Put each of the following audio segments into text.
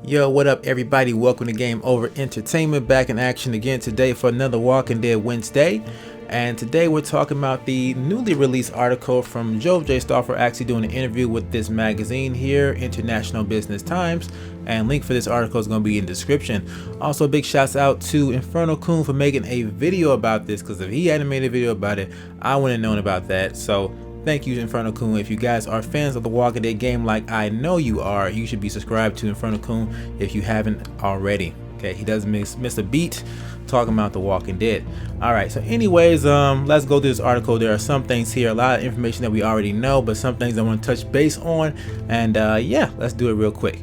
Yo, what up everybody? Welcome to Gameover Entertainment, back in action again today for another Walking Dead Wednesday. And today we're talking about the newly released article from J. Stauffer, actually doing an interview with this magazine here, International Business Times. And link for this article is going to be in the description. Also, big shouts out to Infernal Coon for making a video about this, because if he hadn't made a video about it, I wouldn't have known about that. So thank you, Infernal Coon. If you guys are fans of the Walking Dead game like I know you are, you should be subscribed to Infernal Coon if you haven't already. Okay, he doesn't miss a beat talking about the Walking Dead. Alright, so anyways, let's go through this article. There are some things here, a lot of information that we already know, but some things I want to touch base on. And yeah, let's do it real quick.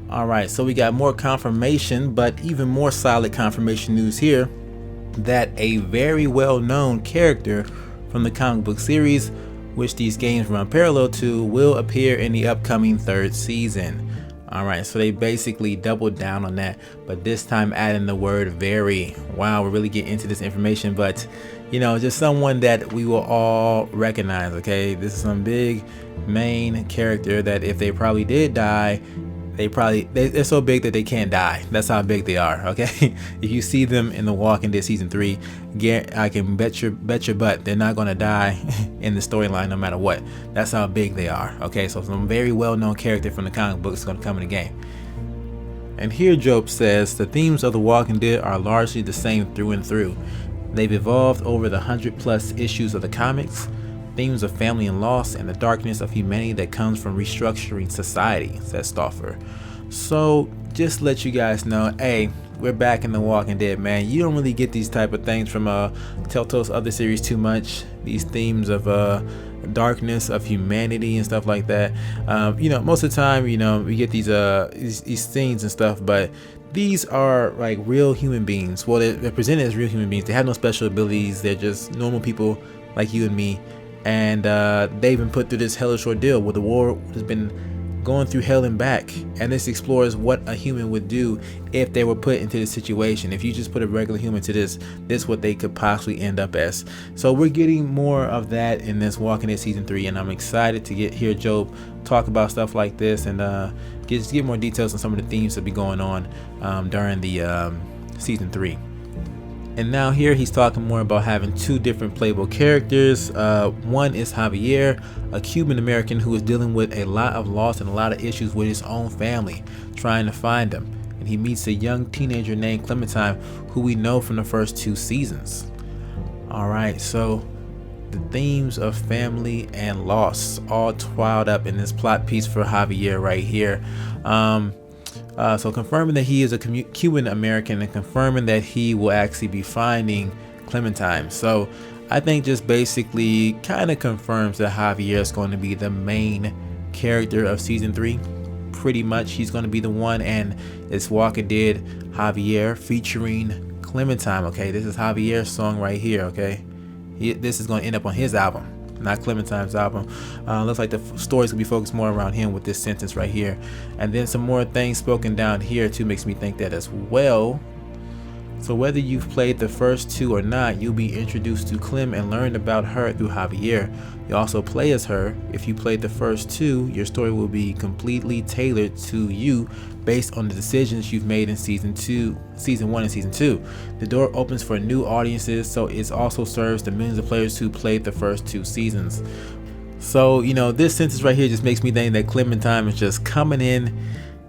Alright, so we got more confirmation, but even more solid confirmation news here that a very well-known character from the comic book series, which these games run parallel to, will appear in the upcoming third season. Alright, so they basically doubled down on that, but this time adding the word very. Wow, we're really getting into this information, but you know, just someone that we will all recognize. Okay, this is some big main character that if they probably did die, they're so big that they can't die. That's how big they are. Okay, if you see them in the Walking Dead season 3, I can bet your butt they're not gonna die in the storyline no matter what. That's how big they are. Okay, so some very well-known character from the comic book is gonna come in the game. And here Job says the themes of the Walking Dead are largely the same through and through. They've evolved over the 100+ issues of the comics. Themes of family and loss and the darkness of humanity that comes from restructuring society, says Stauffer. So just let you guys know, hey, we're back in the Walking Dead, man. You don't really get these type of things from Telltale's other series too much. These themes of darkness of humanity and stuff like that. You know, most of the time, you know, we get these things and stuff, but these are like real human beings. Well, they're presented as real human beings. They have no special abilities. They're just normal people like you and me. And they've been put through this hellish ordeal where the war has been going through hell and back. And this explores what a human would do if they were put into this situation. If you just put a regular human to this is what they could possibly end up as. So we're getting more of that in this Walking Dead season 3, and I'm excited to hear Job talk about stuff like this and get more details on some of the themes that be going on during the season 3. And now here he's talking more about having two different playable characters. One is Javier, a Cuban American who is dealing with a lot of loss and a lot of issues with his own family, trying to find them. And he meets a young teenager named Clementine, who we know from the first 2 seasons. Alright, so the themes of family and loss all twiled up in this plot piece for Javier right here. So confirming that he is a Cuban American and confirming that he will actually be finding Clementine. So I think just basically kind of confirms that Javier is going to be the main character of season 3. Pretty much he's going to be the one, and it's Walking Dead Javier featuring Clementine. Okay, this is Javier's song right here. Okay, this is going to end up on his album, not Clementine's album. Looks like the story's gonna be focused more around him with this sentence right here. And then some more things spoken down here too makes me think that as well. So whether you've played the first 2 or not, you'll be introduced to Clem and learn about her through Javier. You also play as her. If you played the first 2, your story will be completely tailored to you based on the decisions you've made in season 1 and season 2. The door opens for new audiences, so it also serves the millions of players who played the first 2 seasons. So, you know, this sentence right here just makes me think that Clementine is just coming in.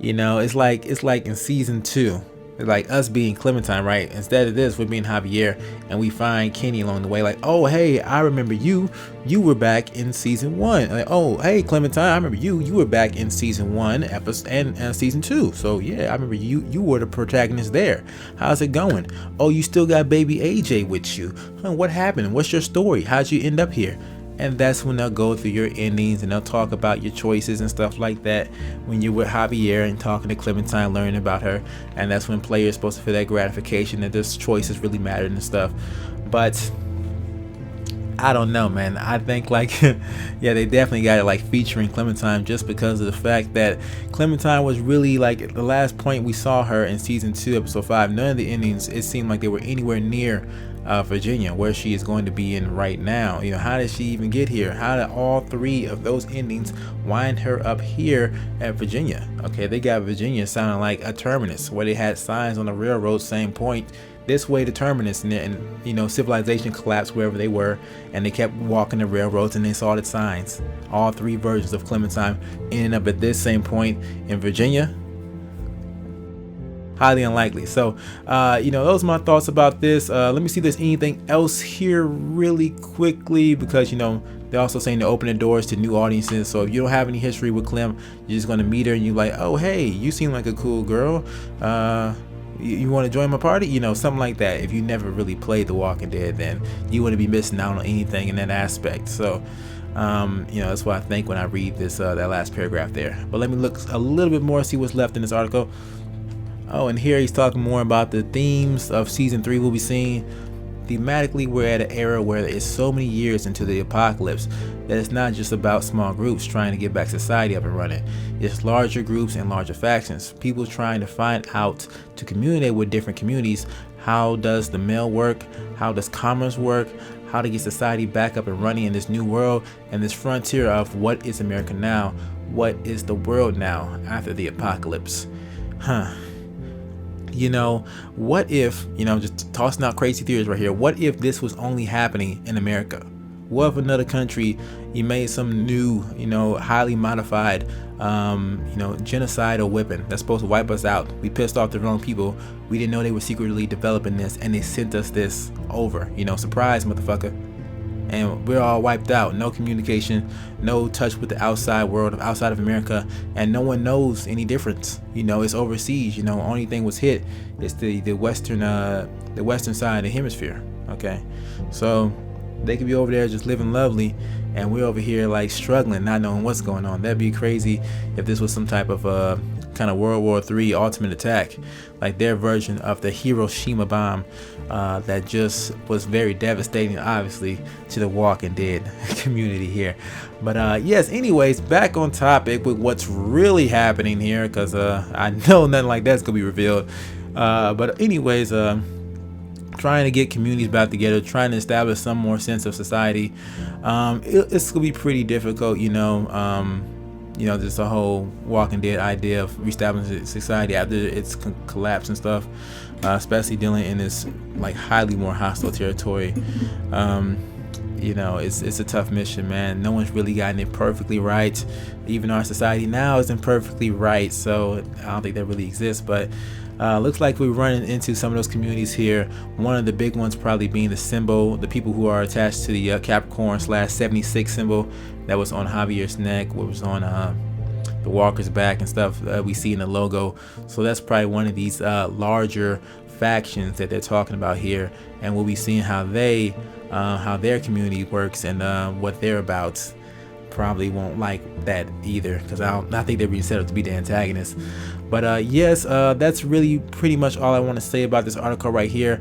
You know, it's like in season 2. Like us being Clementine, right? Instead of this, we're being Javier, and we find Kenny along the way. Like, oh hey, I remember you. You were back in season 1. Like, oh hey, Clementine, I remember you. You were back in season 1 episode and season 2. So yeah, I remember you. You were the protagonist there. How's it going? Oh, you still got baby AJ with you? Huh, what happened? What's your story? How'd you end up here? And that's when they'll go through your endings and they'll talk about your choices and stuff like that when you're with Javier and talking to Clementine, learning about her. And that's when players are supposed to feel that gratification that this choices really mattered and stuff. But I don't know, man. I think like yeah, they definitely got it like featuring Clementine just because of the fact that Clementine was really like the last point we saw her in season 2 episode 5. None of the endings it seemed like they were anywhere near Virginia, where she is going to be in right now. You know, how did she even get here? How did all 3 of those endings wind her up here at Virginia? Okay, they got Virginia sounding like a terminus where they had signs on the railroad saying point this way to terminus, and you know, civilization collapsed wherever they were, and they kept walking the railroads and they saw the signs. All 3 versions of Clementine ending up at this same point in Virginia. Highly unlikely. So you know, those are my thoughts about this. Let me see if there's anything else here really quickly, because you know, they're also saying to open the doors to new audiences. So if you don't have any history with Clem, you're just going to meet her and you're like, oh hey, you seem like a cool girl, you want to join my party, you know, something like that. If you never really played The Walking Dead, then you wouldn't be missing out on anything in that aspect. So you know, that's what I think when I read this that last paragraph there. But let me look a little bit more, see what's left in this article. Oh, and here he's talking more about the themes of season 3 we'll be seeing. Thematically, we're at an era where it's so many years into the apocalypse that it's not just about small groups trying to get back society up and running. It's larger groups and larger factions. People trying to find out to communicate with different communities. How does the mail work? How does commerce work? How to get society back up and running in this new world and this frontier of what is America now? What is the world now after the apocalypse? You know, what if, you know, just tossing out crazy theories right here, what if this was only happening in America? What if another country, you made some new, you know, highly modified, you know, genocidal weapon that's supposed to wipe us out? We pissed off the wrong people. We didn't know they were secretly developing this, and they sent us this over. You know, surprise, motherfucker. And we're all wiped out. No communication, no touch with the outside world, outside of America, and no one knows any difference. You know, it's overseas. You know, only thing was hit is the western side of the hemisphere. Okay, so they could be over there just living lovely, and we're over here like struggling, not knowing what's going on. That'd be crazy if this was some type of kind of World War III ultimate attack, like their version of the Hiroshima bomb that just was very devastating, obviously, to the Walking Dead community here. But yes, anyways, back on topic with what's really happening here, because I know nothing like that's gonna be revealed. But anyways, trying to get communities back together, trying to establish some more sense of society. It's gonna be pretty difficult, you know. You know, just a whole Walking Dead idea of reestablishing society after its collapse and stuff, especially dealing in this like highly more hostile territory. You know, it's a tough mission, man. No one's really gotten it perfectly right. Even our society now isn't perfectly right, so I don't think that really exists. But looks like we're running into some of those communities here. One of the big ones probably being the symbol, the people who are attached to the Capricorn/76 symbol that was on Javier's neck, what was on the walker's back and stuff we see in the logo. So that's probably one of these larger factions that they're talking about here, and we'll be seeing how their community works and what they're about. Probably won't like that either, because I think they're being set up to be the antagonists. But yes, that's really pretty much all I want to say about this article right here.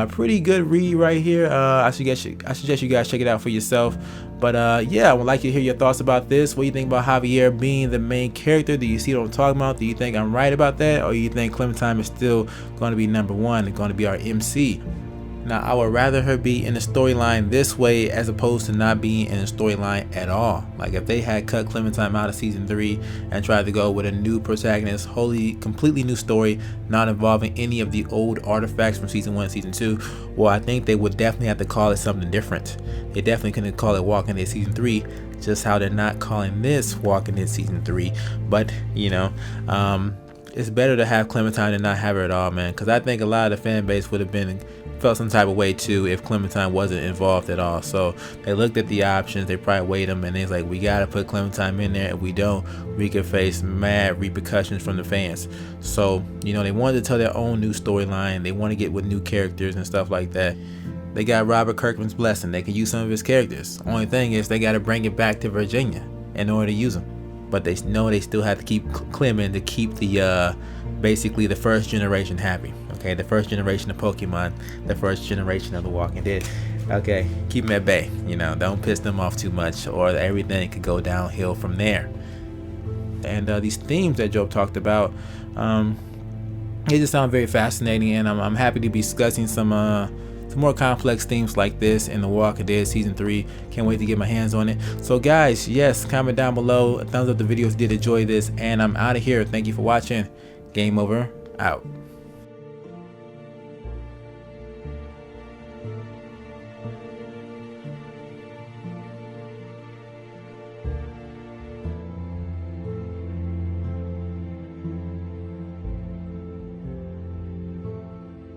Pretty good read right here. I suggest you guys check it out for yourself. But yeah, I would like to hear your thoughts about this. What do you think about Javier being the main character? Do you see what I'm talking about? Do you think I'm right about that, or do you think Clementine is still going to be number one and going to be our MC? Now, I would rather her be in the storyline this way as opposed to not being in the storyline at all. Like if they had cut Clementine out of season 3 and tried to go with a new protagonist, completely new story, not involving any of the old artifacts from season 1 and season 2, well, I think they would definitely have to call it something different. They definitely couldn't call it Walking Dead season 3, just how they're not calling this Walking Dead season 3. But, you know, it's better to have Clementine than not have her at all, man, because I think a lot of the fan base would have felt some type of way too if Clementine wasn't involved at all. So they looked at the options, they probably weighed them, and they's like, we gotta put Clementine in there. If we don't, we could face mad repercussions from the fans. So, you know, they wanted to tell their own new storyline. They want to get with new characters and stuff like that. They got Robert Kirkman's blessing. They can use some of his characters. Only thing is they got to bring it back to Virginia in order to use them. But they know they still have to keep Clem in to keep the basically the first generation happy. Okay, the first generation of Pokemon, the first generation of The Walking Dead. Okay, keep them at bay. You know, don't piss them off too much, or everything could go downhill from there. And these themes that Job talked about, they just sound very fascinating, and I'm happy to be discussing some more complex themes like this in The Walking Dead Season 3. Can't wait to get my hands on it. So guys, yes, comment down below, thumbs up the video if you did enjoy this, and I'm out of here. Thank you for watching. Game over, out.